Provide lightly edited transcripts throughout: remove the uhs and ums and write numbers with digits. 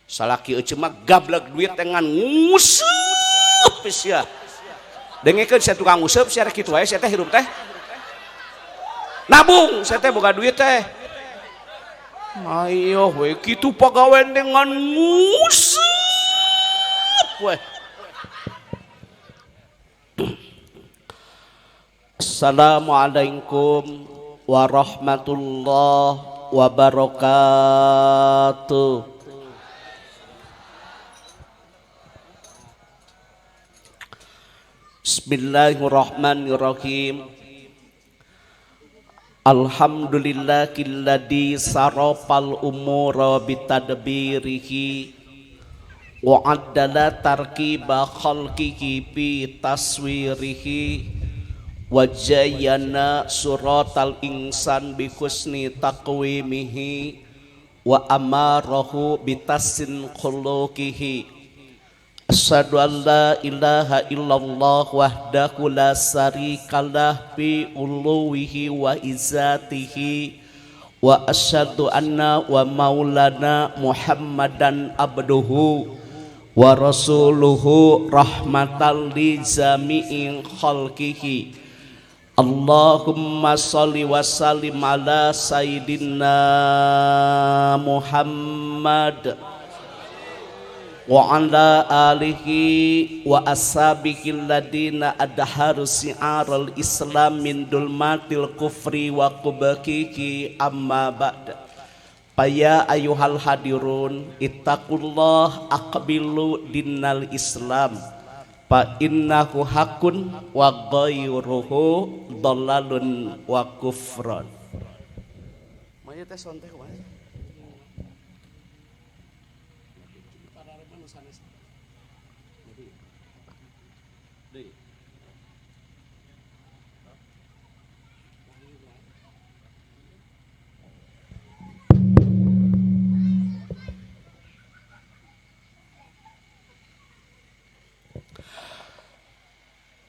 salaki euceum mah gablek duit dengan nguseup sia dengekeun sia tukang nguseup sia kitu wae sia teh hirup teh nabung sia teh boga duit teh ayo we kitu pagawean dengan nguseup we. Assalamualaikum warahmatullahi wabarakatuh. Bismillahirrahmanirrahim. Alhamdulillahilladzi sarafal umura bitadbirihi wa addala tarkiba khalqihi bi taswirihi wa jayyana suratal insan bi husni taqwimihi wa amarahu bitasin khuluqihi. Asyhadu an la ilaha illallah wahdahu la syarikalah bi uluwihi wa izzatihi wa asyhadu anna wa maulana Muhammadan abduhu wa rasuluhu rahmatan li jami'in khalqihi. Allahumma sholli wa sallim ala sayyidina Muhammad wa ala alihi wa ashabihi alladina adharu si'aral islam min dulmatil kufri wa kubakiki amma ba'da. Paya ayuhal hadirun ittaqullah aqbilu dinnal islam fa innahu hakun wa ghairuhu dhalalun wa kufran. Maya teh sonteh wae.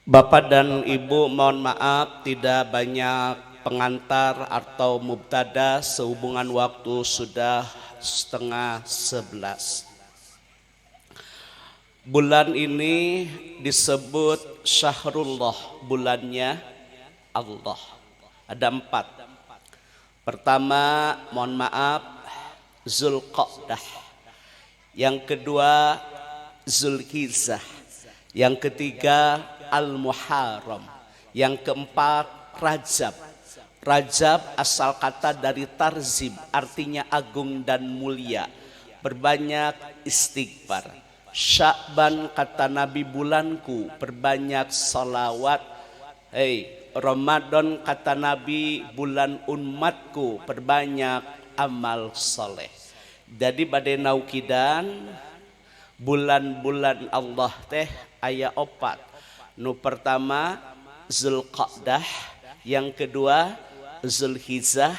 Bapak dan Ibu, mohon maaf tidak banyak pengantar atau mubtada sehubungan waktu sudah 10:30. Bulan ini disebut Syahrullah, bulannya Allah. Ada 4. Pertama, mohon maaf, Zulqa'dah. Yang kedua, Zulhijjah. Yang ketiga, Al-Muharram. Yang keempat, Rajab. Rajab asal kata dari tarzim, artinya agung dan mulia. Berbanyak istighfar. Sya'ban kata Nabi bulanku, berbanyak salawat. Ramadan kata Nabi bulan umatku, berbanyak amal soleh. Jadi badai naukidan bulan-bulan Allah teh aya 4. Nu pertama Zulqa'dah, yang kedua Zulhijjah,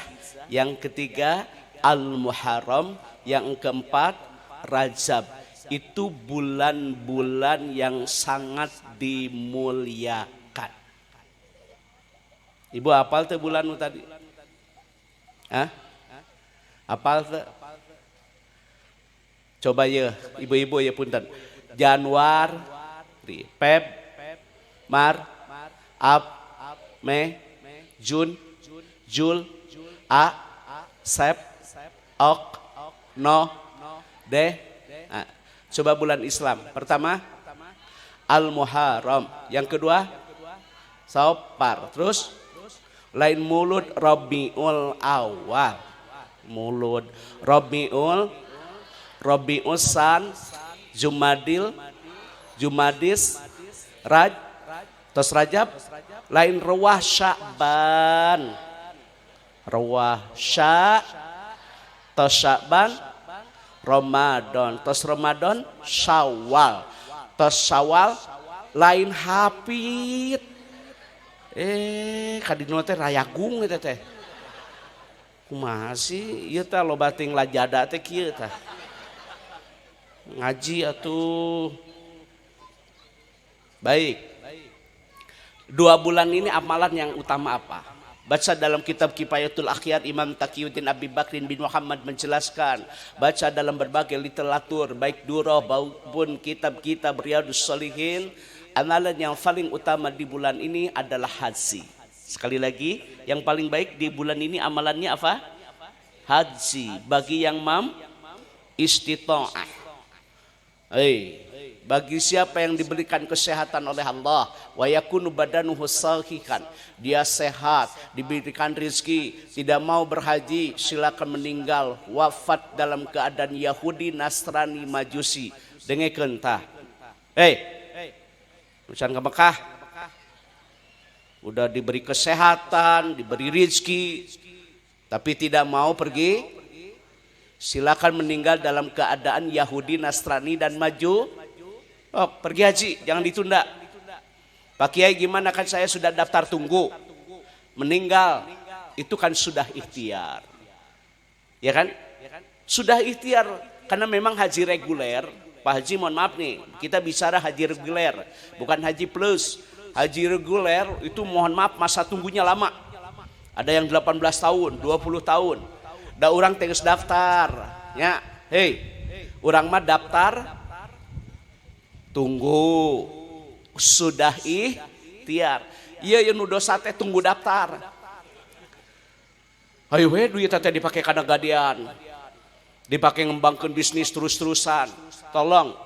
yang ketiga Al-Muharram, yang keempat Rajab. Itu bulan-bulan yang sangat dimuliakan. Ibu hafal teh bulan tadi? Hah? Hafal teh? Coba ya, ibu-ibu ya punten. Januari, Feb, Mar, Ap, Me, Jun, Jul, A, Sep, Ok, No, De. Nah, coba bulan Islam. Pertama Al-Muharram, yang kedua Safar, terus lain Mulud Rabiul Awal, Mulud Rabiul San, Jumadis, terus Rajab, lain Rawah Sya'ban, terus Sya'ban, Ramadan, terus Ramadan Syawal, terus Syawal lain Hafid. Kadino teh rayagung eta teh. Kumaha sih ieu teh loba ting lajada teh kieu tah. Ngaji atuh. Baik. 2 bulan ini amalan yang utama apa? Baca dalam kitab Kifayatul Akhyar Imam Taqiyuddin Abi Bakrin bin Muhammad menjelaskan. Baca dalam berbagai literatur baik durah maupun kitab-kitab Riyadhus Shalihin. Amalan yang paling utama di bulan ini adalah haji. Sekali lagi, yang paling baik di bulan ini amalannya apa? Haji. Bagi yang istita'ah. Bagi siapa yang diberikan kesehatan oleh Allah, wa yakunu badanuhu sahihan, dia sehat, diberikan rezeki, tidak mau berhaji, silakan meninggal wafat dalam keadaan Yahudi, Nasrani, Majusi. Dengekeun tah. Urusan ke Mekah udah diberi kesehatan, diberi rezeki, tapi tidak mau pergi, silakan meninggal dalam keadaan Yahudi, Nasrani dan pergi haji, jangan ditunda. Pak Kiai gimana, kan saya sudah daftar tunggu, meninggal, itu kan sudah ikhtiar, ya kan? Sudah ikhtiar, karena memang haji reguler, Pak Haji mohon maaf nih, kita bicara haji reguler, bukan haji plus. Haji reguler itu mohon maaf masa tunggunya lama, ada yang 18 tahun, 20 tahun. Da orang tegas daftar, ya, orang mah daftar tunggu sudah ikhtiar. Iya nu dosa teh tunggu daftar. Ayo duit teh dipakai kana gadian, dipakai ngembangkan bisnis terus-terusan. Tolong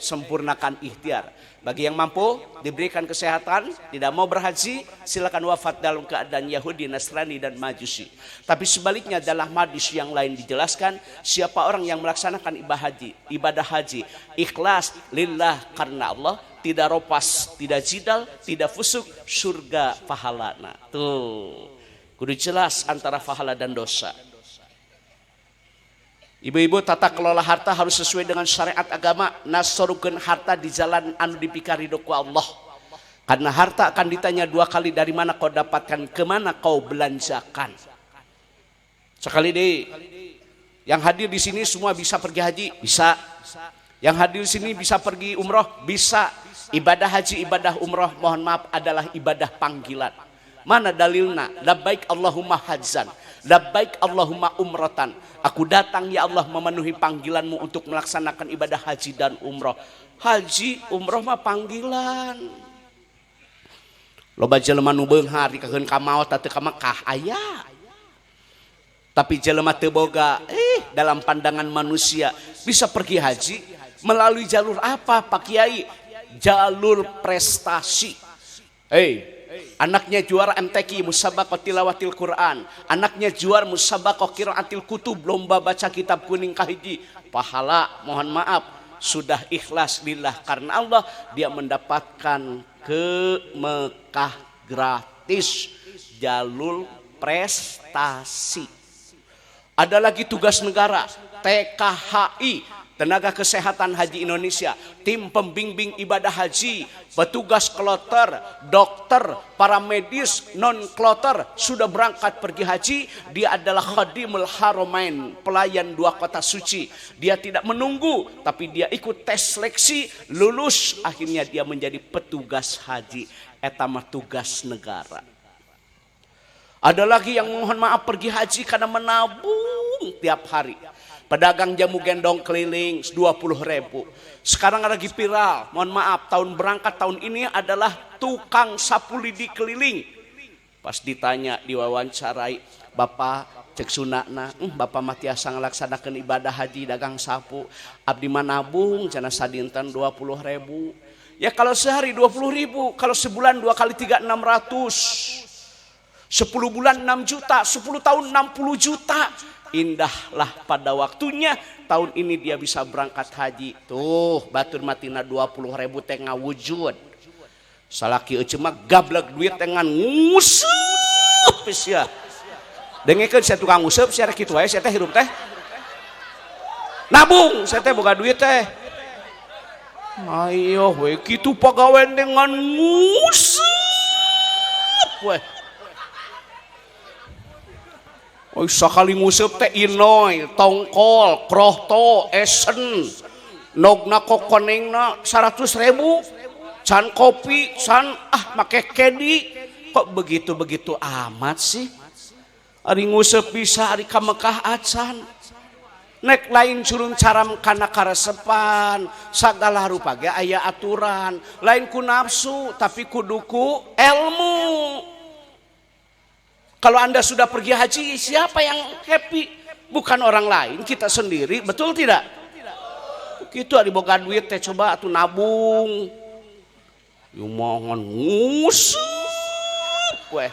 sempurnakan ikhtiar. Bagi yang mampu diberikan kesehatan, tidak mau berhaji, silakan wafat dalam keadaan Yahudi, Nasrani dan Majusi. Tapi sebaliknya dalam hadis yang lain dijelaskan, siapa orang yang melaksanakan ibadah haji ikhlas lillah karena Allah, tidak ropas, tidak jidal, tidak fusuk, surga pahalana. Tuh, kudu jelas antara pahala dan dosa. Ibu-ibu, tata kelola harta harus sesuai dengan syariat agama. Nasorukeun harta di jalan anu dipikaridho ku Allah. Karena harta akan ditanya 2 kali, dari mana kau dapatkan, kemana kau belanjakan. Sekali deh, yang hadir di sini semua bisa pergi haji, bisa. Yang hadir di sini bisa pergi umroh, bisa. Ibadah haji, ibadah umroh, mohon maaf, adalah ibadah panggilan. Mana dalilna? Labbaik Allahumma hajjan, labbaik Allahumma umratan. Aku datang ya Allah memenuhi panggilanmu untuk melaksanakan ibadah haji dan umroh. Haji, umroh mah panggilan. Loba jelema nu beunghar dikakeun ka maot teu ka Mekah aya. Tapi jelema teu boga dalam pandangan manusia bisa pergi haji melalui jalur apa Pak Kiai? Jalur prestasi. Anaknya juara MTQ musabaqah tilawatil Quran, anaknya juara musabaqah qiraatil kutub, lomba baca kitab kuning kahiji, pahala mohon maaf sudah ikhlas lillah karena Allah, dia mendapatkan ke Mekah gratis, jalur prestasi. Ada lagi tugas negara, TKHI, Tenaga Kesehatan Haji Indonesia, tim pembimbing ibadah haji, petugas kloter, dokter, para medis, non-kloter sudah berangkat pergi haji. Dia adalah khadimul haramain, pelayan 2 kota suci. Dia tidak menunggu, tapi dia ikut tes seleksi, lulus, akhirnya dia menjadi petugas haji. Eta mah tugas negara. Ada lagi yang mohon maaf pergi haji karena menabung tiap hari. Pedagang jamu gendong keliling 20.000. Sekarang lagi viral, mohon maaf, tahun berangkat tahun ini adalah tukang sapu lidi keliling. Pas ditanya, diwawancarai, Bapak cek sunakna, Bapak mah tiasa ngalaksanakeun ibadah haji dagang sapu, abdi mah nabung cenah sadinten 20.000. Ya kalau sehari 20.000, kalau sebulan 2 kali 3 600. 10 bulan 6 juta, 10 tahun 60 juta. Indahlah pada waktunya tahun ini dia bisa berangkat haji. Tuh batur matina 20.000 teh ngawujud. Salaki euceum mah gablek duit teh ngan nguseup sia. Dengekeun sia tukang nguseup sia kitu wae sia teh hirup teh. Nabung sia teh boga duit teh. Ayo we kitu pagawean dengan nguseup we. Sakali nguseup teh inoy, tongkol, krohto, esen, nogna kokonengna 100.000, can kopi, can make kedi, Kok begitu-begitu amat sih? Ari nguseup bisa ari ka Mekah acan. Nek lain curun caram kana karesepan, sagala rupa ge aya aturan. Lain ku nafsu tapi kuduku ilmu. Kalau Anda sudah pergi haji, siapa yang happy? Bukan orang lain, kita sendiri, betul tidak? Gitu ari boga duit teh coba atuh nabung. Yu mohon nguseup we.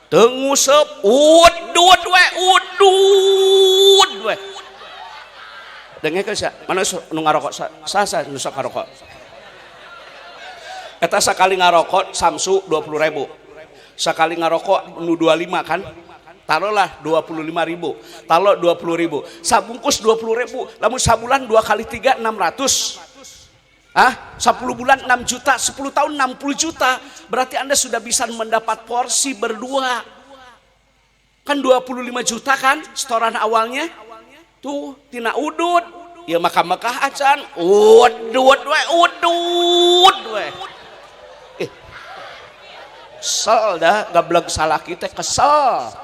Teu nguseup udud we. Dengekeun sia, mana nu ngarokok sa nu sok ngarokok. Eta sakali ngarokok Samsu 20.000. Sakali ngarokok nu 25 kan? Taruhlah 25.000. Taruh 20.000. Sabungkus 20.000. Lamun sabulan 2 kali 3 600. 10 bulan 6 juta, 10 tahun 60 juta. Berarti Anda sudah bisa mendapat porsi berdua. Kan 25 juta kan setoran awalnya? Tuh tina udud. Ya Mekah acan. Udud we. Kesel dah gablek salah kita kesel.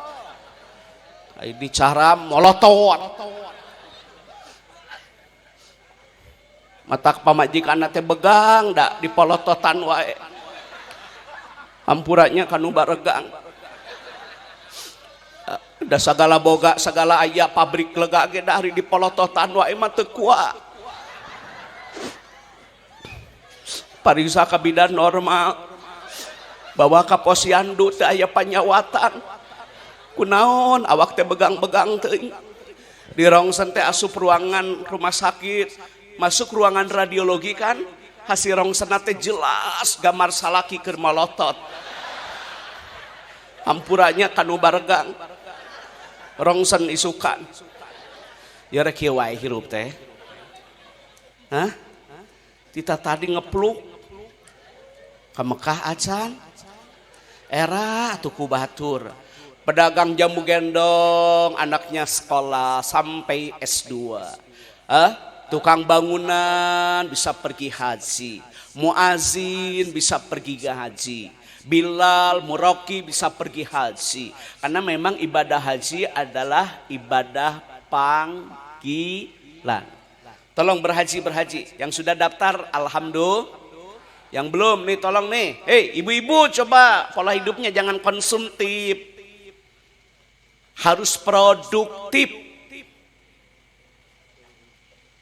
Ini cara molotot. Mata pamajikan teh begang dak dipolototan wae. Hampuranya kanu baregang. Da sagala boga sagala aya pabrik lega ge da hari dipolototan wae mah teu kuat. Pariksa ka bidan normal. Bawa ka posyandu teh aya panyawatan. Kunaon awak teh begang-begang teuing. Di rongsen teh asup ruangan rumah sakit, masuk ruangan radiologi kan, hasil rongsen teh jelas gambar salaki keur molotot. Hampuranya kanu baregang. Rongsen isukan. Ya rek kieu wae hirup teh. Tita tadi ngepluk ka Mekah acan. Era atuh ku batur. Pedagang jamu gendong, anaknya sekolah sampai S2. Tukang bangunan bisa pergi haji. Muazin bisa pergi haji. Bilal, Muroki bisa pergi haji. Karena memang ibadah haji adalah ibadah panggilan. Tolong berhaji. Yang sudah daftar, alhamdulillah. Yang belum nih tolong nih. Hei ibu-ibu coba pola hidupnya jangan konsumtif. Harus produktif.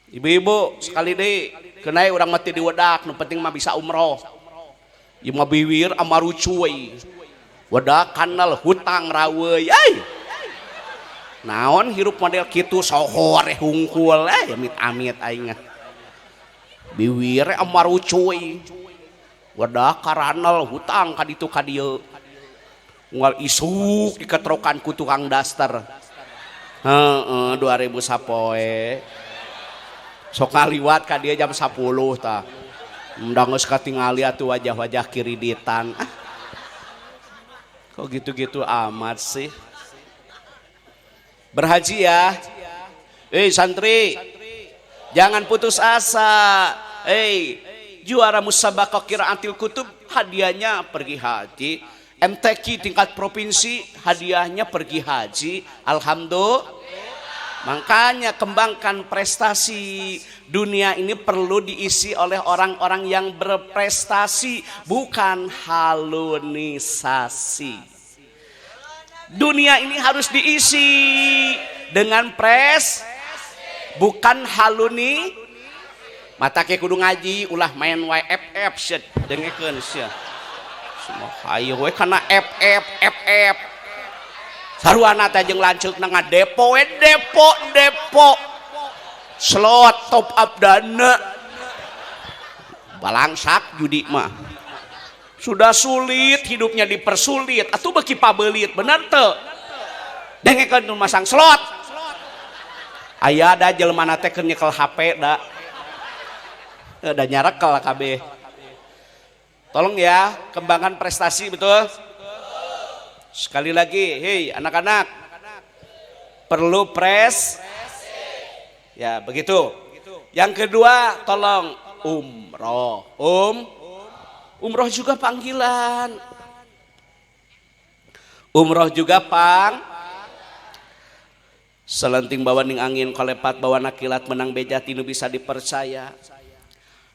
Ibu-ibu sekali deh. Kenai orang mati di wadak. Nu penting mah bisa umroh. Ieu mah biwir amaru cuy. Wadak kanal hutang raweuy. Naon hirup model kitu sohor hungkul. Amit-amit aing. Biwir amaru cuy. Wadah karanal hutang kaditu kadieu. Unggal isuk diketrokan ku tukang daster. 2000 sapoe. Sok ngaliwat ka dia jam 10 tah. Mendang geus katingali atuh wajah-wajah kiriditan. Kok gitu-gitu amat sih. Berhaji ya. Santri. Jangan putus asa. Juara musabaqah qiraatil kutub hadiahnya pergi haji. MTQ tingkat provinsi hadiahnya pergi haji. Alhamdulillah. Makanya kembangkan prestasi. Dunia ini perlu diisi oleh orang-orang yang berprestasi, bukan halunisasi. Dunia ini harus diisi dengan bukan haluni. Mata ke kudu ngaji ulah main YFF shit dengekeun sia. Semua hayu we kana FF. Saruana teh jeung lanceukna ngadepo we depo. Slot top up dana. Balangsak judi mah. Sudah sulit hidupnya dipersulit atuh beki pabelit bener teu. Dengekeun nu masang slot. Aya da jelema teh keur nyekel HP da. Udah nyarekel KB. Tolong ya, kembangkan prestasi betul. Sekali lagi, hei anak-anak, perlu ya begitu. Yang kedua, tolong umroh. Umroh juga panggilan. Umroh juga pang. Selenting bawa ning angin kolepat bawa nakilat menang beja tinu bisa dipercaya.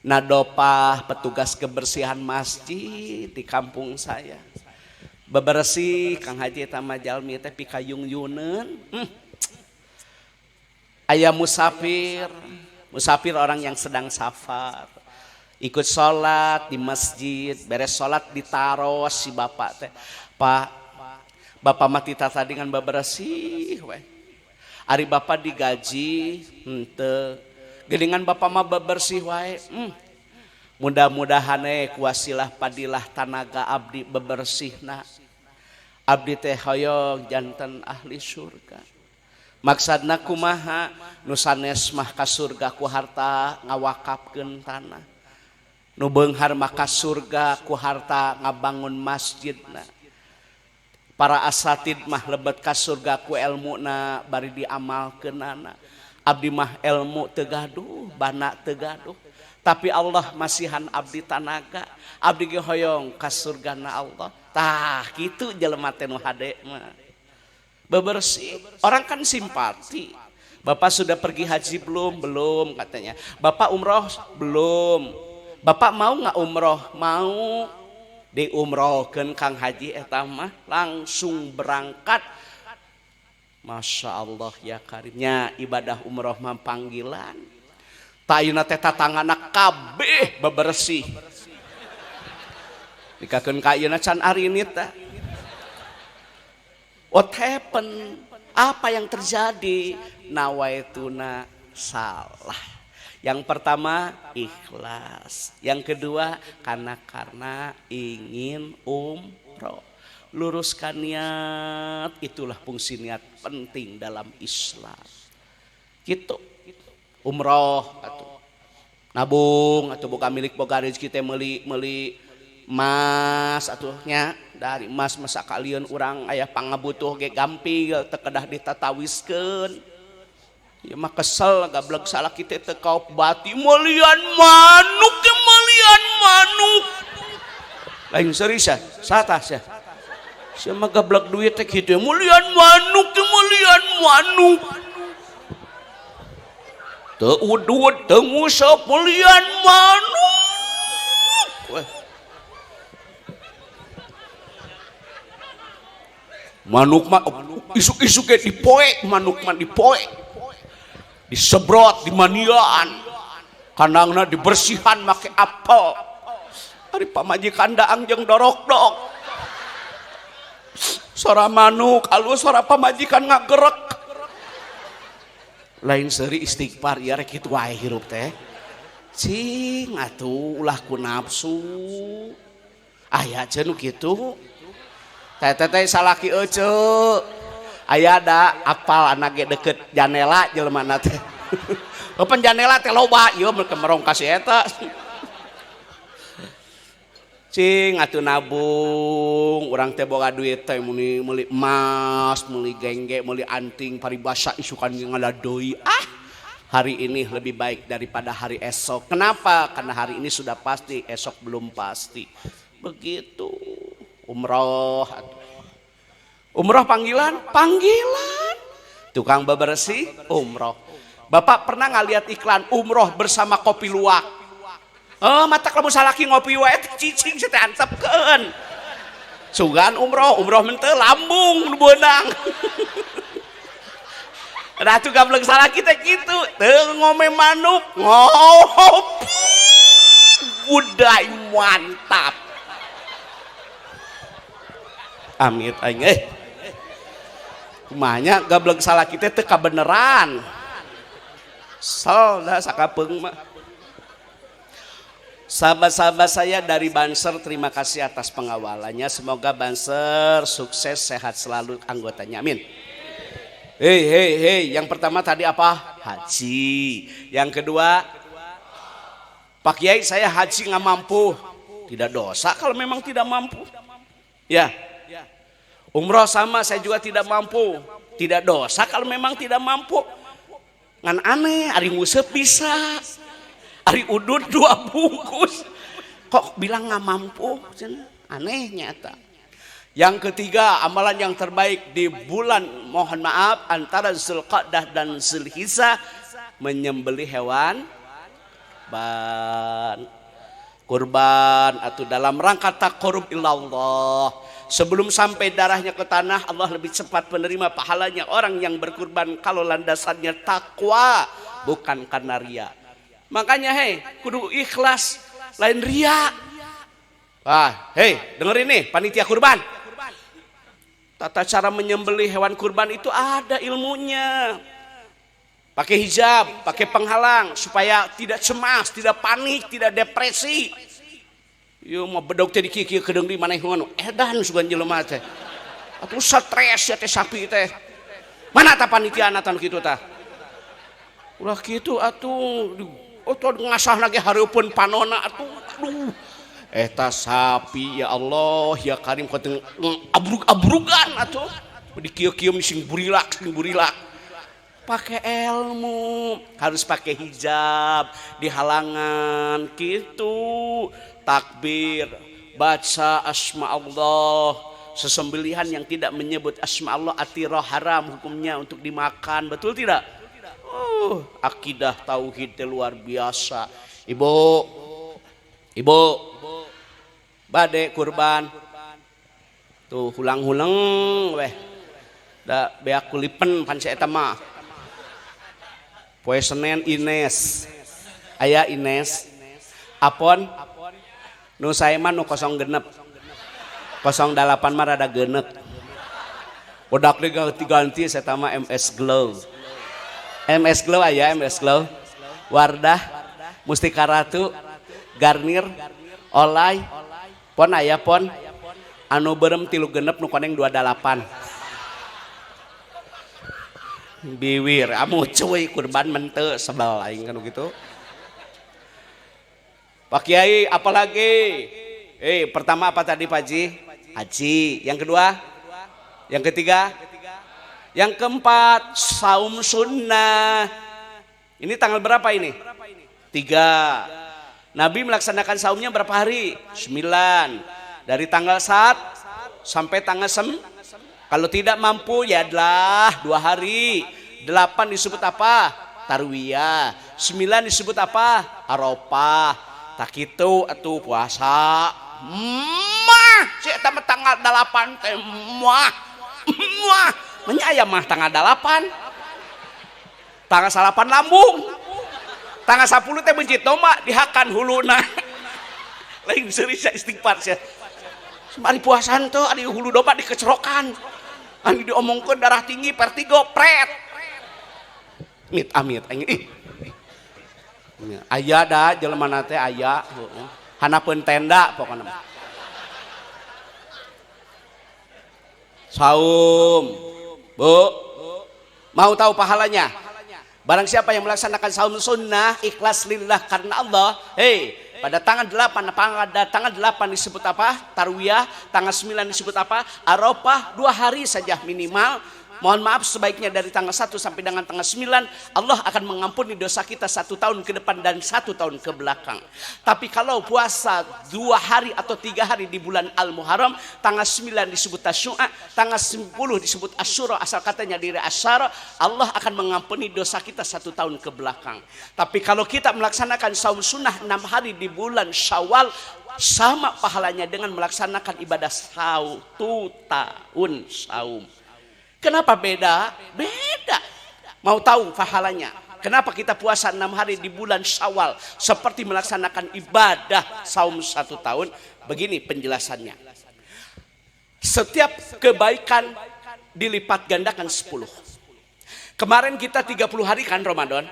Nadopah petugas kebersihan masjid di kampung saya. Bebersih Kang Haji tama jalmi teh pikayung yuneun. Aya musafir orang yang sedang safar. Ikut sholat di masjid, beres sholat ditaros si bapak teh. Pak, bapak mati tata dengan bebersih we. Ari bapak digaji henteu. Geningan bapak mah bebersih wae. Mudah-mudahan kuasilah padilah tanaga abdi bebersihna. Abdi teh hoyong janten ahli surga. Maksudna kumaha nu sanes mah ka surga ku harta ngawakafkeun tanah. Nu beunghar mah ka surga ku harta ngabangun masjidna. Para asatid mah lebet ka surga ku ilmuna bari diamalkeunana. Abdi mah ilmu teu gaduh, bana teu gaduh. Tapi Allah masihan abdi tanaga. Abdi ge hoyong ka surgana Allah. Tah kitu jelema teh nu hade mah. Bebersih. Orang kan simpati. Bapak sudah pergi haji belum? Belum katanya. Bapak umroh? Belum. Bapak mau nggak umroh? Mau. Diumrohkeun Kang Haji eta mah langsung berangkat. Masya Allah ya karimnya ibadah umroh mah panggilan. Tayuna teh tatangana kabeh bebersih. Dikakeun ka ayeuna can arinit tah. What happened? Apa yang terjadi? Nawaituna salah. Yang pertama ikhlas. Yang kedua karena ingin umroh. Luruskan niat, itulah fungsi niat penting dalam Islam. Gitu. Umroh atuh. Nabung atuh boga milik boga rezeki teh meuli emas atuhnya dari emas masa kalian urang aya pangabutuh ge gampil teu kedah ditatawiskeun. Ya mah kesel gablek salah kita teu kaop bati meulian manuk ke meulian manuk. Lain serius satah sia. Sia mah gablek duit teh kitu meulian manuk ke meulian manuk. Teu udud teu nguseup meulian manuk. Manuk mah isuk-isuk ge dipoe, manuk mah dipoe. Disebrot, dimaniaan, kandangna dibersihan make apel. Ari pamajikan daang jeung dorok-dok. Sora manuk alus, sora pamajikan ngagerek. Lain seuri istighfar ya rek kitu wae hirup teh. Cing atuh ulah ku nafsu. Aya cenah nu kitu. Teh salaki euceuk. Aya da apal anak ge deket janela jelema teh. Open janela teh loba ieu merong kasih eta. Cing atuh nabung, urang teh boga duit teh meuli emas, meuli gengge, meuli anting, paribasa isukan ngaladeui. Hari ini lebih baik daripada hari esok. Kenapa? Karena hari ini sudah pasti, esok belum pasti. Begitu. Umroh atuh. Umroh panggilan? Panggilan. Tukang bebersih, umroh. Bapak pernah nggak lihat iklan umroh bersama kopi luwak? Mata kamu salaki ngopi wae cicing teh antepkeun. Sugan umroh menteu lambung nu beunang. Da tuh gablek salaki teh kitu, teu ngome manuk, ngopi. Budai mantap. Amit aing kumanya gablek salah kita teh kabeneran. Sal dah sakapeung mah. Sahabat-sahabat saya dari Banser, terima kasih atas pengawalannya. Semoga Banser sukses, sehat selalu anggotanya. Amin. Hei, yang pertama tadi apa? Haji. Yang kedua, Pak Kiai saya haji nggak mampu. Tidak dosa kalau memang tidak mampu. Ya. Umroh sama saya juga tidak mampu. Tidak dosa kalau memang tidak mampu. Ngan aneh, ari nguseup bisa. Ari udud 2 bungkus. Kok bilang nggak mampu? Aneh nyata. Yang ketiga, amalan yang terbaik di bulan mohon maaf antara Zulqa'dah dan Zulhijjah menyembelih hewan kurban atau dalam rangka taqarrub ilallah. Sebelum sampai darahnya ke tanah, Allah lebih cepat menerima pahalanya orang yang berkurban kalau landasannya takwa bukan karena ria. Makanya kudu ikhlas lain ria. Dengerin nih panitia kurban. Tata cara menyembelih hewan kurban itu ada ilmunya. Pakai hijab, pakai penghalang supaya tidak cemas, tidak panik, tidak depresi. Yo mah bedog teh dikiki kedeung di maneh ngono. Edan sugan jelema teh. Atuh stres ya teh sapi teh. Mana ta panitiana tan kitu tah? Ulah kitu atuh. Ngasah lagi hareupeun panona atuh. Aduh. Eta sapi ya Allah ya Karim kau abrug-abrugan atuh di kieu-kieu sing burilak pakai ilmu harus pakai hijab di halangan gitu takbir baca asma Allah sesembelihan yang tidak menyebut asma Allah atirah haram hukumnya untuk dimakan betul tidak akidah tauhid luar biasa ibu bade kurban tuh hulang-hulang weh da beak kulipen pan si eta mah poe Senen Ines aya Ines apon nu sae mah nu 06 08 mah rada geuneuk bodak diganti si eta mah MS Glow aya MS Glow Wardah Mustika Ratu Garnir Olay pon aya pon anu berem 36 nu koneng 28 biwir amu cuy kurban mente sebel aing kan gitu Pak Kiai apalagi pertama apa tadi Pak Haji yang kedua yang ketiga yang keempat saum sunnah ini tanggal berapa ini 3 Nabi melaksanakan saumnya berapa hari? 9. Dari tanggal 1 sampai tanggal 9. Kalau tidak mampu ya adalah 2 hari. 8 disebut apa? Tarwiyah. 9 disebut apa? Arafah. Tak itu atuh puasa. Cek tama tanggal 8 teh menyaya mah tanggal 8. Tanggal 8 lambung. Tanggal 10 teh bencit doma dihakan huluna. Lain seueur istighfar sia. Semari puasan teh adi hulu domba dikecerokan. Anu diomongkeun darah tinggi vertigo pret. Amit anjing. Aya da jelema teh aya, hanapeun tenda pokona. Saum. Bu. Mau tahu pahalanya? Barang siapa yang melaksanakan saum sunnah ikhlas lillah karena Allah, pada tanggal 8 disebut apa? Tarwiyah, tanggal 9 disebut apa? Arafah, 2 hari saja minimal. Mohon maaf sebaiknya dari tanggal 1 sampai dengan tanggal 9 Allah akan mengampuni dosa kita 1 tahun ke depan dan 1 tahun ke belakang. Tapi kalau puasa 2 hari atau 3 hari di bulan Al-Muharram, tanggal 9 disebut Tasyu'a, tanggal 10 disebut Asyura, asal katanya diri Asyara, Allah akan mengampuni dosa kita 1 tahun ke belakang. Tapi kalau kita melaksanakan saum sunnah 6 hari di bulan Syawal, sama pahalanya dengan melaksanakan ibadah 1 tahun saum. Kenapa beda? Beda. Mau tahu pahalanya? Kenapa kita puasa 6 hari di bulan Syawal seperti melaksanakan ibadah saum 1 tahun? Begini penjelasannya. Setiap kebaikan dilipat gandakan 10. Kemarin kita 30 hari kan Ramadan.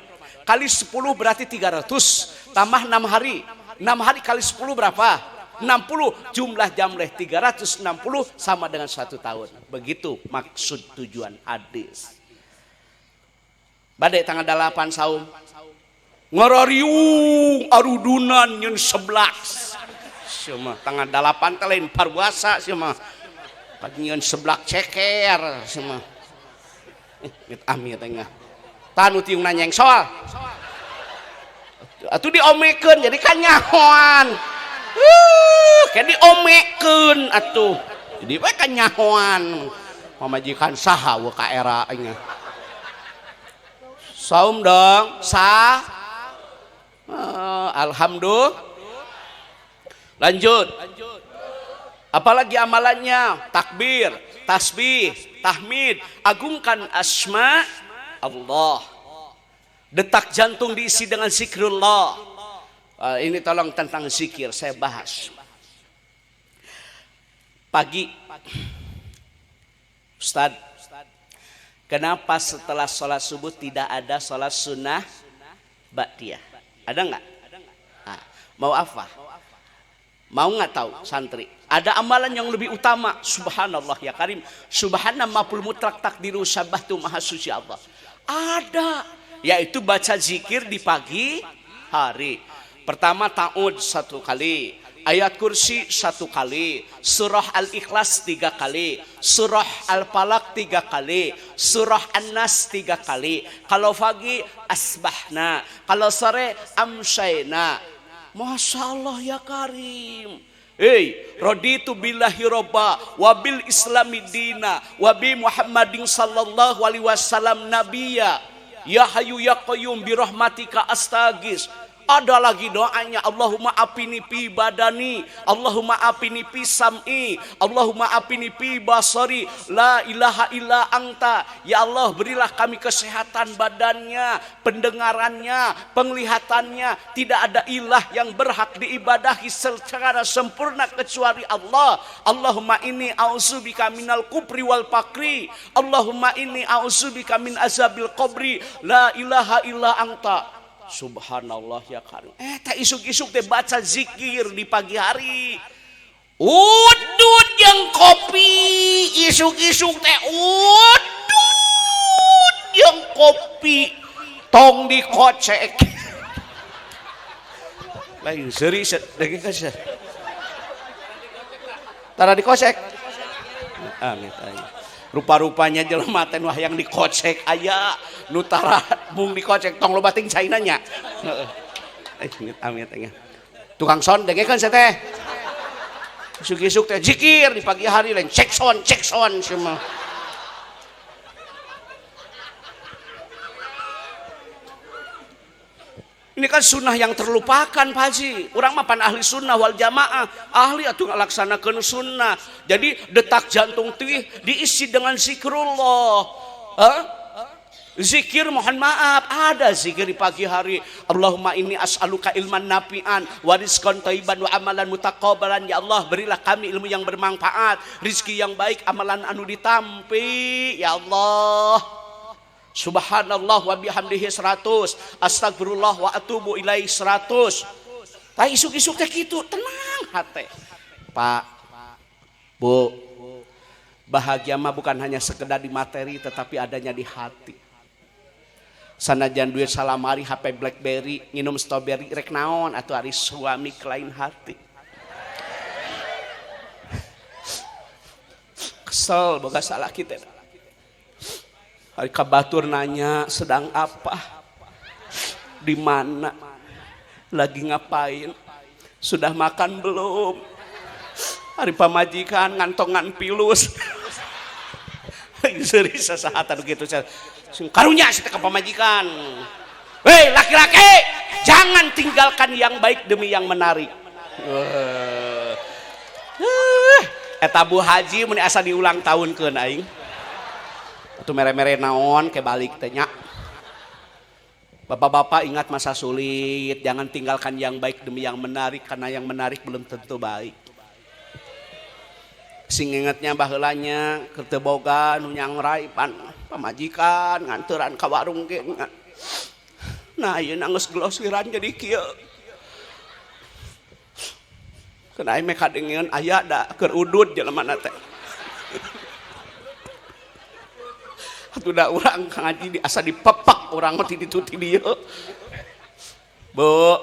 Kali 10 berarti 300. Tambah 6 hari. 6 hari kali 10 berapa? 60, jumlah jamleh 360 sama dengan 1 tahun. Begitu maksud tujuan hadis. Badai tanggal 8 saum. Ngororiung arudunan nyeun 11. Semua tanggal 8 teh lain parwasa semua. Pagi nyeun 11 ceker semua. Amit tengah. Tanu tiung nanya yang soal. Atuh diomekeun jadi kan nyahoan. Kayak diomekeun atuh. Jadi we kan nyahoan pamajikan saha we ka era nya. Saum dong, sah. Alhamdulillah. Lanjut. Apalagi amalannya? Takbir, tasbih, tahmid, agungkan asma Allah. Detak jantung diisi dengan zikrullah. Ini tolong tentang zikir saya bahas. Pagi, Ustaz, kenapa setelah sholat subuh tidak ada sholat sunnah ba'diyah? Ada nggak? Nah, mau apa? Mau nggak tahu santri? Ada amalan yang lebih utama. Subhanallah ya karim. Subhanallah ma'pul mutlak takdiru sabahtu maha suci Allah. Ada. Yaitu baca zikir di pagi hari. Pertama ta'ud 1 kali. Ayat kursi 1 kali. Surah Al-Ikhlas 3 kali. Surah Al-Falaq 3 kali. Surah An-Nas 3 kali. Kalau pagi asbahna. Kalau sore amsayna. Masya Allah ya karim. Raditu billahi robba wabil islami dina wabi Muhammadin sallallahu alaihi wasallam nabiya ya hayu ya qayyum birahmatika astagis. Ada lagi doanya, Allahumma apini pi badani, Allahumma apini pi sam'i, Allahumma apini pi basari, la ilaha illa anta. Ya Allah, berilah kami kesehatan badannya, pendengarannya, penglihatannya. Tidak ada ilah yang berhak diibadahi secara sempurna kecuali Allah. Allahumma inni a'udzubika minal kufri wal fakri, Allahumma inni a'udzubika min azabil qabri, la ilaha illa anta. Subhanallah ya karim. Tak isuk-isuk teh baca zikir di pagi hari. Udud yang kopi, isuk-isuk teh udud yang kopi, tong dikocek. Lain seri lagi kasih. Tara dikocek. Amin. Rupa-rupanya jelema teh wah yang dikocek aya nutara mung dikocek tong loba ting cainanya. Amin. Tukang son dengekeun saya teh. Isuk-isuk teh zikir di pagi hari lain cek son semua. Ini kan sunnah yang terlupakan Pak Haji. Orang mah pan ahli sunnah wal jamaah, ahli atuh ngalaksanakeun sunnah. Jadi detak jantung teh diisi dengan zikrullah. Zikir mohon maaf, ada zikir di pagi hari. Allahumma inni as'aluka ilman nafi'an wa rizqan thayyiban wa amalan mutaqabbalan. Ya Allah, berilah kami ilmu yang bermanfaat, rizki yang baik, amalan anu ditampi. Ya Allah. Subhanallah wa bihamdihi 100, astagfirullah wa atubu ilaih 100. Tah isuk-isuk teh kitu, tenang hate. Pak, Bu, bahagia mah bukan hanya sekedar di materi tetapi adanya di hati. Sanajan duit salamari HP BlackBerry, nginum strawberry rek naon atuh ari suami kelain hati. Kesel boga salah kita. Hari kabatur nanya sedang apa, di mana, lagi ngapain, sudah makan belum? Hari pamajikan ngantongan pilus, seri sesahatan gitu. Karunya sih ke pamajikan. Hei laki-laki, jangan tinggalkan yang baik demi yang menarik. Eta Bu Haji meni asa diulang tahun keun aing. Itu mere-mere naon kebalik tanya. Bapak-bapak ingat masa sulit, jangan tinggalkan yang baik demi yang menarik, karena yang menarik belum tentu baik. Sing ingetnya baheulanya keur boga nu nyangrai pamajikan nganturan ka warung ge. Nah ieu geus glosiran jadi kieu. Kana aya kadengeun aya da keur udud jelema teh. Atuda urang ngaji asa dipepak urang mah ti ditu ti dieu. Bu.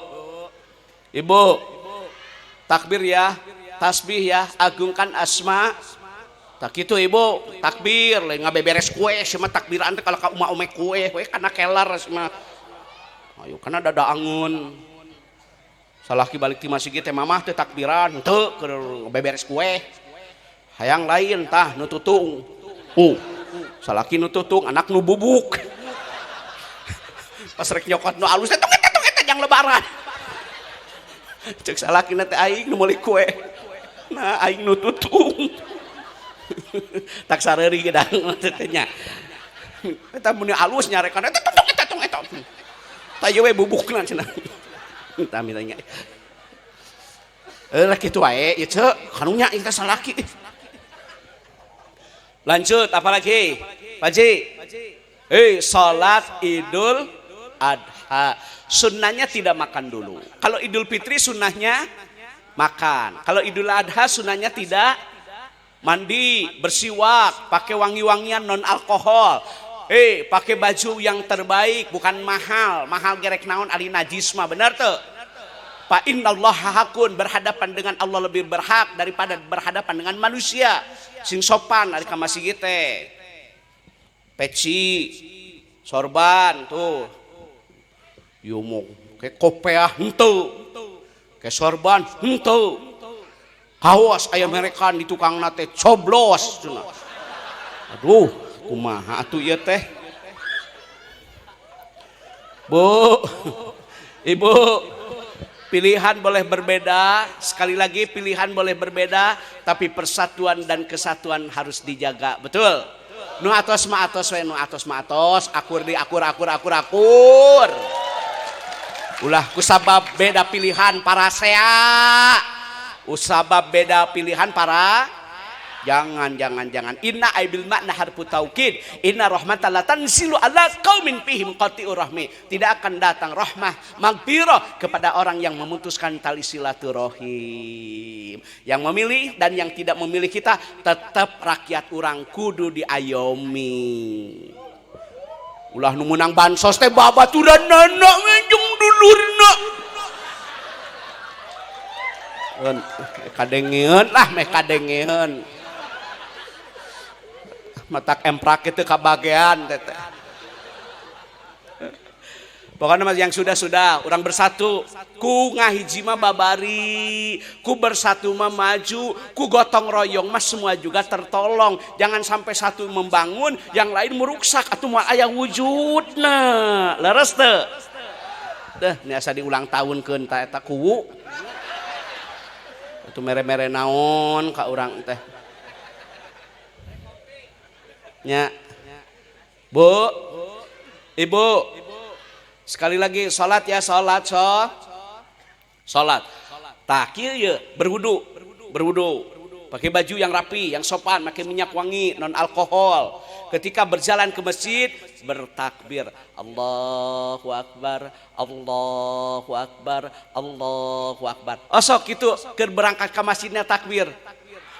Ibu. Takbir ya, tasbih ya, agungkan asma. Tak kitu Ibu, takbir lain ngabeberes kue sia takbiran teh kalau ka umah-umah kue kana kelar sia. Ayo kana dada angun. Salaki balik ti masjid teh mamah teh takbiran teu keur ngabeberes kue. hayang lain tah nu tutung. Salaki nu tutung anak nu bubuk. Pas rek nyokot nu alus eta jang lebaran. Cek salaki na teh aing nu meuli kue. Nah aing nu tutung. Tak sareuri gedang teh nya. Eta mun alus nyarekan eta tung eta. Tah we bubukna cenah. Tah mitanya. Lah kitu wae ieu ceuk kanunya ingka salaki. Lanjut apalagi? Paji. Salat Idul Adha. Sunnahnya tidak makan dulu. Kalau Idul Fitri sunnahnya makan. Kalau Idul Adha sunnahnya tidak mandi, bersiwak, pakai wangi-wangian non alkohol. Pakai baju yang terbaik, bukan mahal. Mahal gerek naon ari najis mah, benar tuh? Fa innallaha hakun, berhadapan dengan Allah lebih berhak daripada berhadapan dengan manusia. Sing sopan ari ka masjid teh. Peci, sorban tuh. Yumo ke kopeah henteu. Ke sorban henteu. Kaos aya merekan di tukang nate coblos cenah. Aduh, kumaha atuh ieu teh? Bu, Ibu, pilihan boleh berbeda, sekali lagi pilihan boleh berbeda, tapi persatuan dan kesatuan harus dijaga, betul? Nu atos ma atos we, nu atos ma atos, akur di akur. Ulah kusabab beda pilihan para sea. Usabab beda pilihan para jangan. Inna aibil makna harfu taukid. Inna rahmatan la tanzilu ala qaumin fihim qati'ur rahmi. Tidak akan datang rahmah magfirah kepada orang yang memutuskan tali silaturahim. Yang memilih dan yang tidak memilih kita tetap rakyat urang kudu diayomi. Ulah nu meunang bansos teh babaturanna ngeunjung dulurna. Kadengeun lah meh kadengeun. Matak emprak itu kabagean teteh. Pokoknya mas yang sudah orang bersatu ku ngahiji mah babari, ku bersatu mah maju, ku gotong royong mas semua juga tertolong. Jangan sampai satu membangun yang lain meruksak atuh moal aya wujudna. Leres teu? Deh ini asa diulang tahunkeun ta eta kuwu. Atuh mere-mere naon ka urang teh. Nya. Bu, Ibu, sekali lagi salat ya, salat. Tah kieu ye berwudu. Pakai baju yang rapi, yang sopan, pakai minyak wangi, non alkohol. Ketika berjalan ke masjid bertakbir, Allahu Akbar, Allahu Akbar, Allahu Akbar. Osok itu keur berangkat ke masjidnya takbir.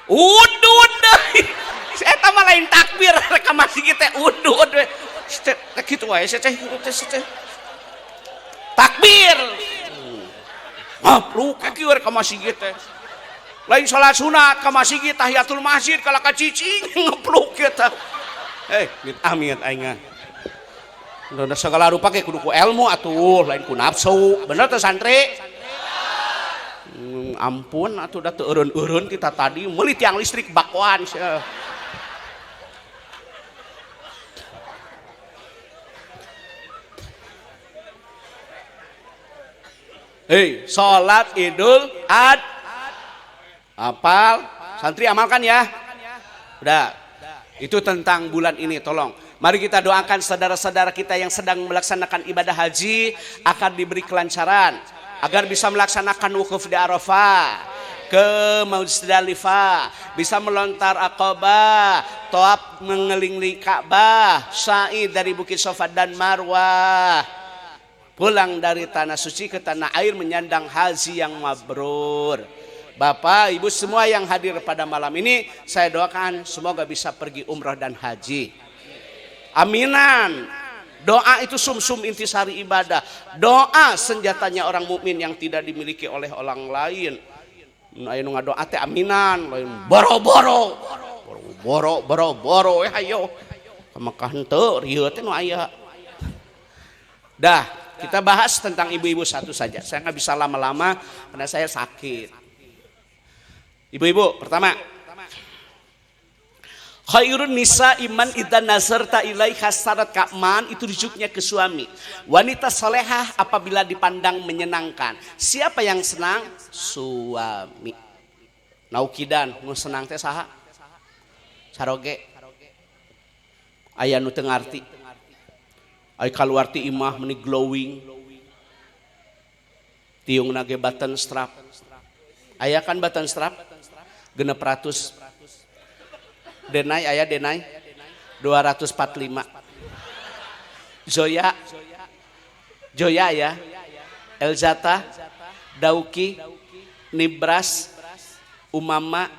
Udud deui. Eta mah lain takbir ka masjid teh udud we. Kitu wae teh. Takbir. Ngapluk kieu ka masjid teh. Lain salat sunat ka masjid tahiyatul masjid kala ka cicing ngepluk kita. Amit aing. Udah segala rupa ke kudu ku ilmu atuh, lain ku nafsu. Bener teh santri? Ampun atuh da teu eureun-eureun kita tadi meuli tiang listrik bakwan. Salat Idul Adha. Apal? Santri amalkan ya. Udah. Itu tentang bulan ini, tolong. Mari kita doakan saudara-saudara kita yang sedang melaksanakan ibadah haji akan diberi kelancaran agar bisa melaksanakan wukuf di Arafah, ke Muzdalifah, bisa melontar Aqabah, tawaf mengelilingi Ka'bah, sa'i dari Bukit Safa dan Marwah, pulang dari tanah suci ke tanah air menyandang haji yang mabrur. Bapak, Ibu semua yang hadir pada malam ini, saya doakan semoga bisa pergi umrah dan haji. Aminan. Doa itu sumsum intisari ibadah. Doa senjatanya orang mukmin yang tidak dimiliki oleh orang lain. Aya nu ngadoa teh aminan, lain boro-boro. Boro-boro hayo. Ka Mekah henteu rieu teh nu aya. Dah, kita bahas tentang ibu-ibu satu saja. Saya nggak bisa lama-lama karena saya sakit. Ibu-ibu, pertama, Khairun nisa iman idza nazarta ilaiha sarat ka'man, itu rujuknya ke suami. Wanita solehah apabila dipandang menyenangkan. Siapa yang senang? Suami. Naukidan nu senang teh saha? Saroge. Aya nu teu ngarti. Ai kaluarti imah meni glowing. Tiungna ge button strap. Aya kan button strap? 600. Denai aya denai 245. Zoya ya. Elzata, Dauki, Nibras, Umama.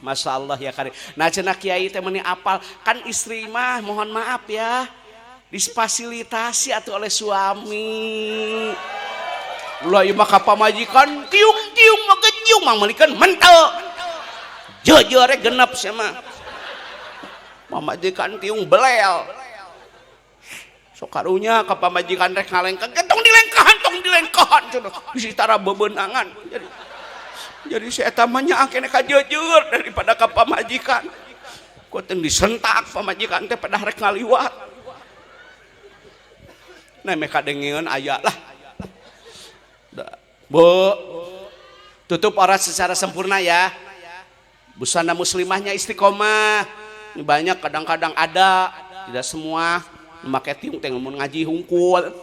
Masya Allah ya kari. Nah cenah kiai teh meuni apal kan istri mah mohon maaf ya disfasilitasi atuh oleh suami. Ulah ieu mah ka pamajikan tiung-tiung mah genjung mah meulikeun mentel. Jujur genep sia mah. Pamajikan tiung belel. Sok karunya ka pamajikan rek ngalengkeun tong dilengkahan cenah bisi tara bebeunangan. Jadi si eta mah nya kene ka jujur daripada ka pamajikan. Ku teu disentak pamajikan teh pada rek ngaliwat. Nemeh kadengieun aya lah. Bu, tutup aurat secara sempurna ya. Busana muslimahnya istiqomah. Ini banyak kadang-kadang ada, tidak semua memakai tiung teh mun ngaji hungkul.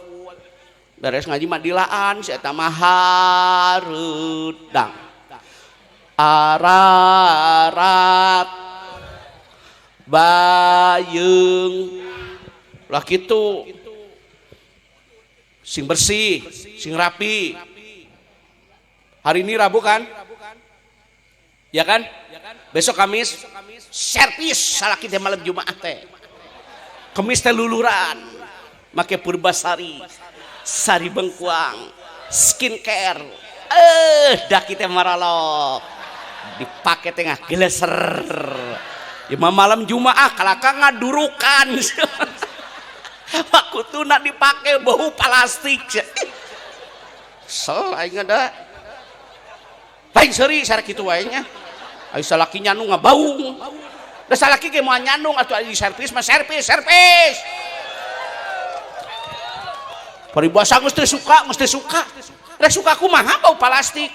Beres ngaji mah dilaan si eta mah hareudang. Ararat bayeung lah kitu. Sing bersih, sing rapi. Hari ini Rabu kan? Ya kan? Besok Kamis servis salaki teh malam Jumat teh. Kemis teh luluran. Make Purbasari, sari bengkuang, skincare. Daki teh maralok. Dipake tengah geleser. Ya malam Jumat kalaka ngadurukan. Wakutuna dipake bau plastik. Aing ada. Lain seuri sarek kitu wae nya. Ai salaki nyandung ngabaung. Da salaki ge moal nyandung atuh di servis mah servis. Paribasa geus teu suka. Rek suka kumaha bau plastik.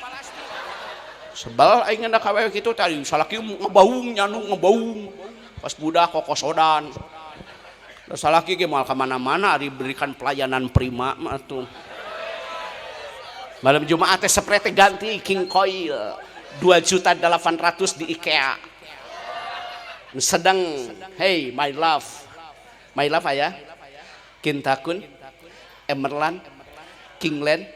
Sebel aing ndak kawe kitu tadi salaki ngabaung nyandung ngabaung. Pas budak kokosodan. Da salaki ge moal ka mana-mana diberikan pelayanan prima mah atuh. Malam Jumat teh spray teh ganti King Coil 2.800.000 di IKEA. Sedang hey my love ya. Kintakun, Emerald, Kingland,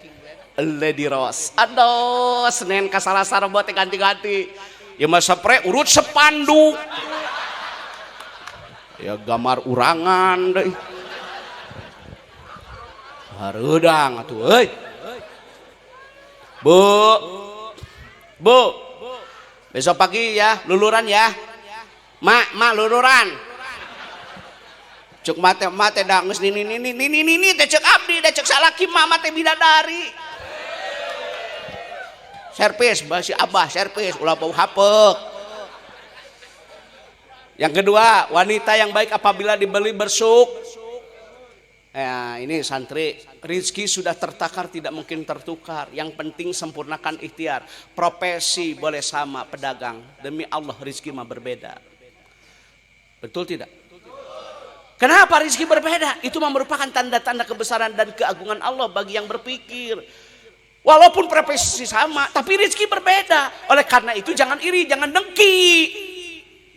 Lady Rose. Aduh, Senin ka Salasar buat ganti-ganti. Ya mah spray urut sepanduk. Ya gambar urangan deui. Hareudang atuh euy. Bu, besok pagi ya, luluran ya. Mak luluran. Cuk mate da geus nini teh cek abdi, da cek salaki mama teh bidadari. Servis basi abah servis ulah bau hapek. Yang kedua, wanita yang baik apabila dibeli bersuk. Ini santri, rizki sudah tertakar tidak mungkin tertukar. Yang penting sempurnakan ikhtiar. Profesi boleh sama, pedagang. Demi Allah rizki mah berbeda. Betul tidak? Kenapa rizki berbeda? Itu merupakan tanda-tanda kebesaran dan keagungan Allah bagi yang berpikir. Walaupun profesi sama, tapi rizki berbeda. Oleh karena itu jangan iri, jangan dengki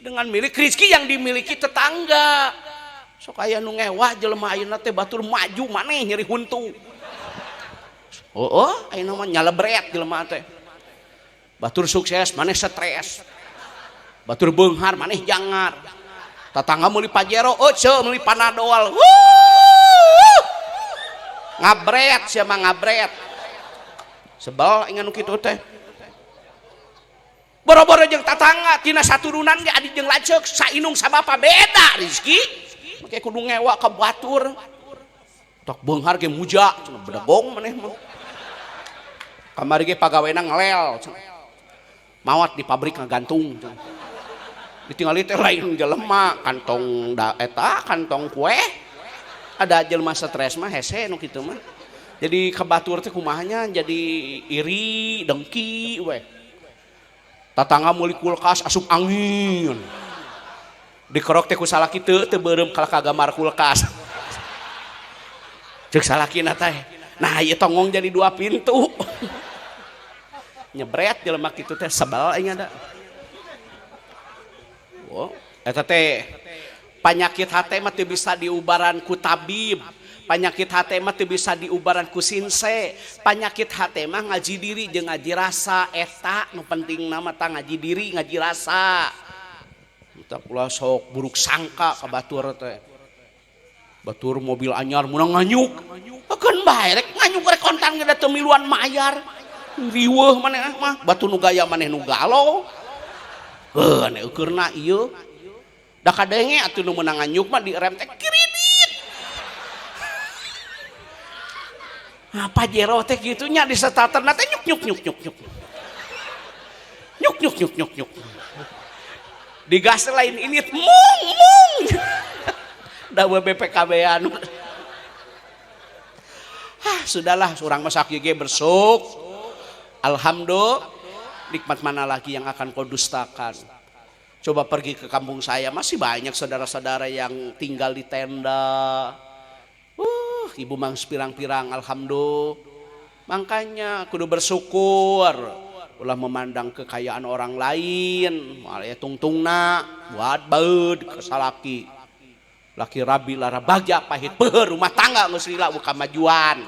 dengan milik rizki yang dimiliki tetangga. Sok aya nu ngewa jelema ayeuna teh batur maju maneh nyeri huntu. Ayeuna mah nyalebret jelema teh. Batur sukses maneh stres. Batur beunghar maneh jangar. Tatangga meuli Pajero, meuli Panadol. Ngabret sia mah ngabret. Sebel ingan nu kitu teh. Boro-boro jeung tatangga tina saturunan ge adi jeung laceuk sainung sabapa beda rizki. Make kudu ngewa ka batur. Tok beunghar ge muja cenah bedegong maneh mah. Kamari ge pagawena ngelel. Mawat di pabrik ngagantung. ditinggali teh lain jelema kantong kantong kue ada jelema stres mah hese nu kitu mah jadi kebatur teh kumahanya jadi iri dengki we tatangga meuli kulkas asup angin dikerok teh ku salaki teu beureum kala kagamar kulkas ceuk salakina teh nah ieu tongong jadi 2 pintu nyebret jelema kitu teh sebel aing ada oh eta teh penyakit hate mah teu bisa diubaran ku tabib penyakit hate mah teu bisa diubaran ku sinse penyakit hate mah ngaji diri jeung ngaji rasa eta nu pentingna mah tah ngaji diri ngaji rasa kita pula sok buruk sangka ka batur teh batur mobil anyar munang nganyuk akeun bae rek nganyuk rek kontan geus teu miluan mayar riweuh maneh mah batu nu gaya maneh nu galo ane ukeurna ieu da kadenge atuh nu meunang nganyuk mah direm teh kiridit apa jero teh kitu nya di starterna teh nyuk nyuk digas lain ini mung dawe BPKB-an sudahlah surang masak ge bersuk alhamdulillah nikmat mana lagi yang akan kau dustakan coba pergi ke kampung saya masih banyak saudara-saudara yang tinggal di tenda ibu mangs pirang-pirang alhamdulillah makanya kudu bersyukur ulah memandang kekayaan orang lain malah tungtungna buat baud kesalaki laki rabi lara bagja pahit peueur rumah tangga geus lila buka majuan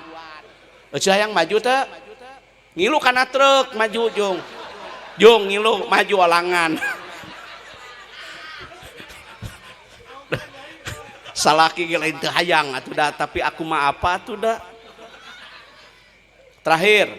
eueuh hayang maju teh ngilu kana truk maju jung ngilu maju alangan salaki ge lain teu hayang atuh da tapi aku mah apa atuh da terakhir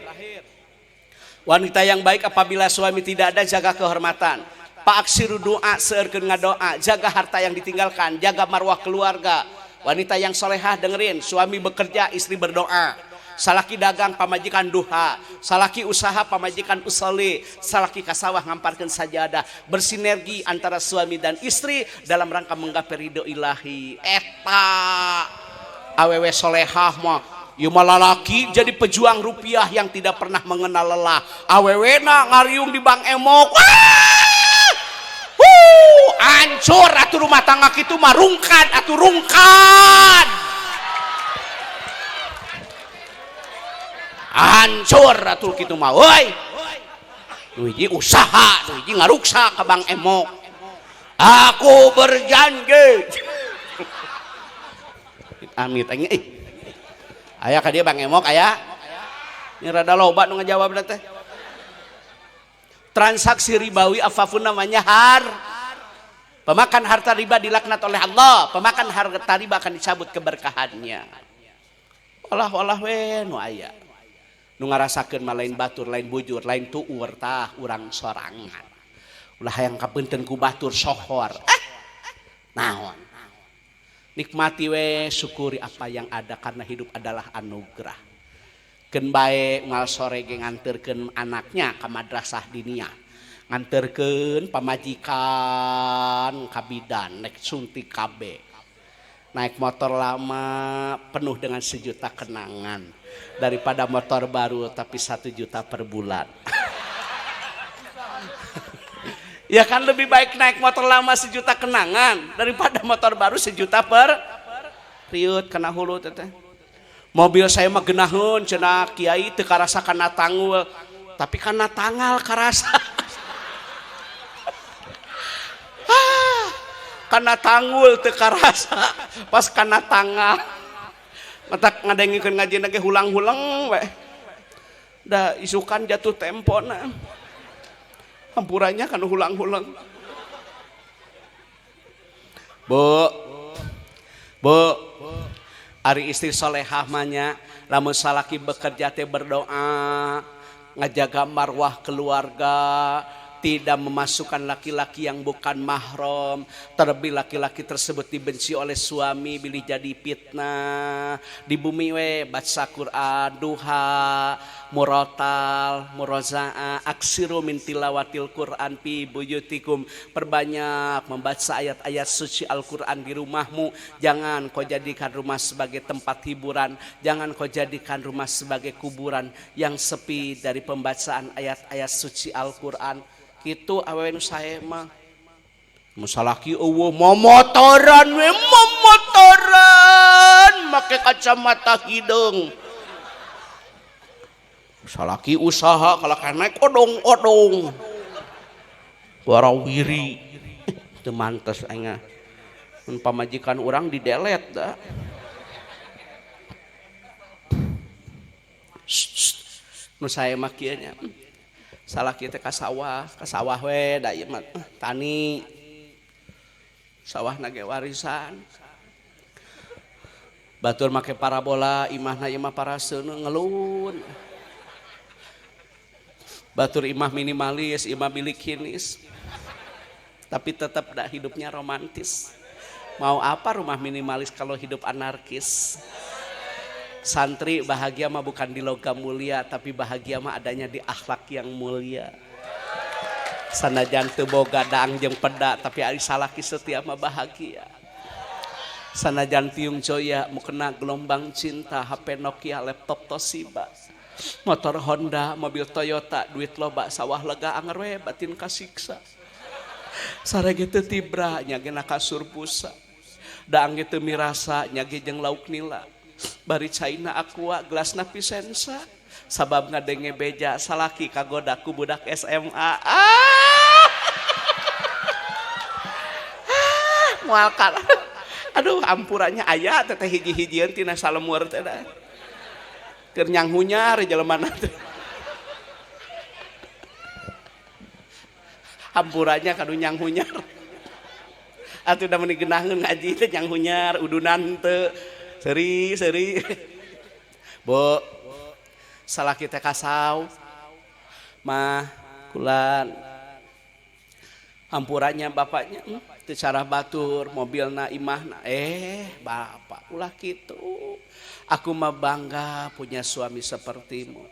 wanita yang baik apabila suami tidak ada jaga kehormatan paaksiru doa seurkeun ngadoa jaga harta yang ditinggalkan jaga marwah keluarga wanita yang solehah dengerin suami bekerja istri berdoa salaki dagang pamajikan duha salaki usaha pamajikan usoli salaki kasawah ngamparkeun sajadah bersinergi antara suami dan istri dalam rangka menggapai ridho ilahi eta awewe solehah mah ieu mah lalaki jadi pejuang rupiah yang tidak pernah mengenal lelah awewena ngariung di Bang Emok hancur atuh rumah tangga kitu mah rungkad atuh rungkad hancur atuh kitu mah euy nu hiji usaha nu hiji ngaruksa ka Bang Emok aku berjanji amit anjing aya ka dieu Bang Emok aya ini rada loba nu ngajawab teh transaksi ribawi apapun namanya pemakan harta riba dilaknat oleh Allah pemakan harta riba akan dicabut keberkahannya olah we nu aya nu ngarasakeun mah lain batur lain bujur lain tuur tah urang sorangan ulah hayang kabeunteun ku batur sohor naon nikmati we syukuri apa yang ada karena hidup adalah anugerah keun bae unggal sore ge nganterkeun anaknya ka madrasah diniyah nganterkeun pamajikan ka bidan naik suntik KB naik motor lama penuh dengan 1 juta kenangan daripada motor baru tapi 1 juta per bulan ya kan lebih baik naik motor lama 1 juta kenangan daripada motor baru 1 juta per riut kena hulu teteh mobil saya mah geunaheun cenah kiai teu karasa kana tanggul tapi kana tanggal karasa kana tanggul teu karasa pas kana tanggal matak ngadengikeun ngajina ge hulang-hulang we da isukan jatuh tempona hampurannya kan hulang-hulang bu ari istri solehah mahnya lamun salaki bekerja teh berdoa ngajaga marwah keluarga tidak memasukkan laki-laki yang bukan mahram, terlebih laki-laki tersebut dibenci oleh suami, bilih jadi fitnah. Di bumi we baca Quran, duha, murotal, murozaah, aksiru min tilawatil Quran fi buyutikum. Perbanyak membaca ayat-ayat suci Al-Quran di rumahmu. Jangan kau jadikan rumah sebagai tempat hiburan, jangan kau jadikan rumah sebagai kuburan yang sepi dari pembacaan ayat-ayat suci Al-Quran. Gitu awewe nu sae mah musalaki eueuh momotoran we momotoran make kacamata hideung. Musalaki usaha kalau kan naik odong-odong warawiri teu mantes aing mun pamajikan urang didelet da. Nu sae mah kieu nya salah kita ke sawah we da ieu mah tani sawah nage warisan batur make parabola imahna ieu mah paraseun ngelun batur imah minimalis imah bilikinis tapi tetap da hidupnya romantis. Mau apa rumah minimalis kalau hidup anarkis? Santri bahagia mah bukan di logam mulia, tapi bahagia mah adanya di akhlak yang mulia. Sanajan teu boga daang jeung peda, tapi ari salaki setia mah bahagia. Sanajan tiung joya mukena gelombang cinta, HP Nokia, laptop Toshiba, motor Honda, mobil Toyota, duit loba, sawah lega anger we batin kasiksa. Sarege teu tibra nyagena kasur pusa. Daang teu mirasa nyage jeung lauk nila. Bari caina aqua gelasna Vicenza sabab ngadenge beja salaki kagoda ku budak SMA. Moal kalah. Aduh ampurannya aya teteh hiji-hijieun tina salemur teh da. Keur nyang hunyar jelemana teh. Ampurannya kanu nyang hunyar. Atuh da meuni geunaheun ngaji teh nyang hunyar udunan teu. Seri Bu salah kita kasau mah kulan hampurannya bapaknya teu cara batur mobilna imahna bapak ulah kitu. Aku mah bangga punya suami sepertimu.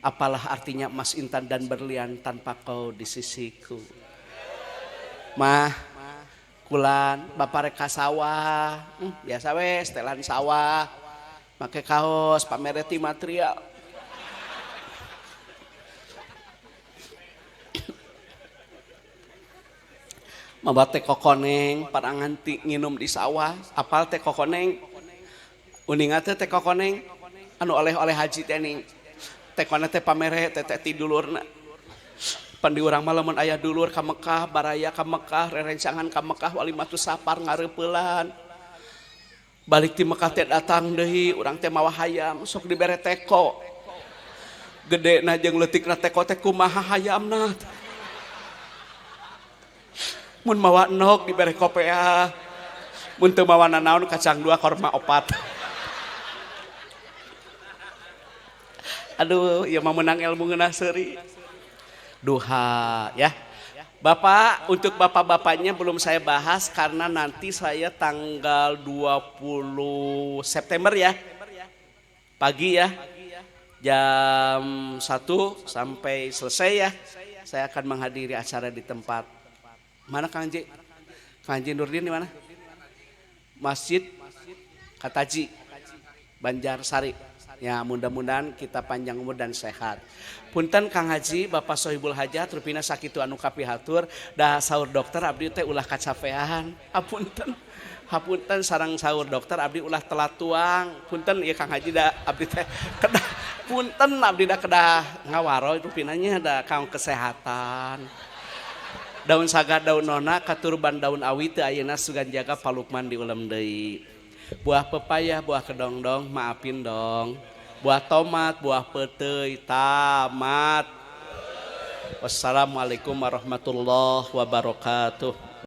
Apalah artinya emas intan dan berlian tanpa kau di sisiku. Mah kulan bapak rek ka sawah biasa we setelan sawah make kaos pamereti material mabat teh kokoneng parangan nginum di sawah apal teh kokoneng uningat teh kokoneng anu oleh-oleh haji teh ning teh kana teh pamere teh ti dulurna pandi urang mah lamun aya dulur ka Mekah, baraya ka Mekah, rerencangan ka Mekah walimatus safar ngareupelan. Balik ti Mekah teh datang deui, urang teh mawa hayam, sok dibere teko. Gedena jeung leutikna teko teh kumaha hayamna. Mun mawa endog dibere kopea. Mun teu mawa nanaon kacang 2 korma 4. Aduh, ieu mah meunang ilmu ngeunah seuri. Duha ya Bapak, untuk bapak-bapaknya belum saya bahas karena nanti saya tanggal 20 September ya pagi ya jam 1 sampai selesai ya saya akan menghadiri acara di tempat mana Kang Haji? Kang Haji Nurdin di mana? Masjid Kataji Banjarsari. Ya mudah-mudahan kita panjang umur dan sehat. Punten Kang Haji, Bapak Sohibul Hajat, rupina sakitu anu kapihatur, dah sahur dokter abdi teh ulah kacapean. Hapunten sareng sahur dokter abdi ulah telat tuang. Punten ieu Kang Haji da abdi teh kedah punten abdi da kedah ngawaro rupinanya da kaum kesehatan. Daun saga daun nona katurban daun awi teu ayeuna sugan jaga palukman diulem deui. Buah pepaya, buah kedongdong, maafin dong. Buah tomat, buah peteuy, tamat. Wassalamualaikum warahmatullahi wabarakatuh.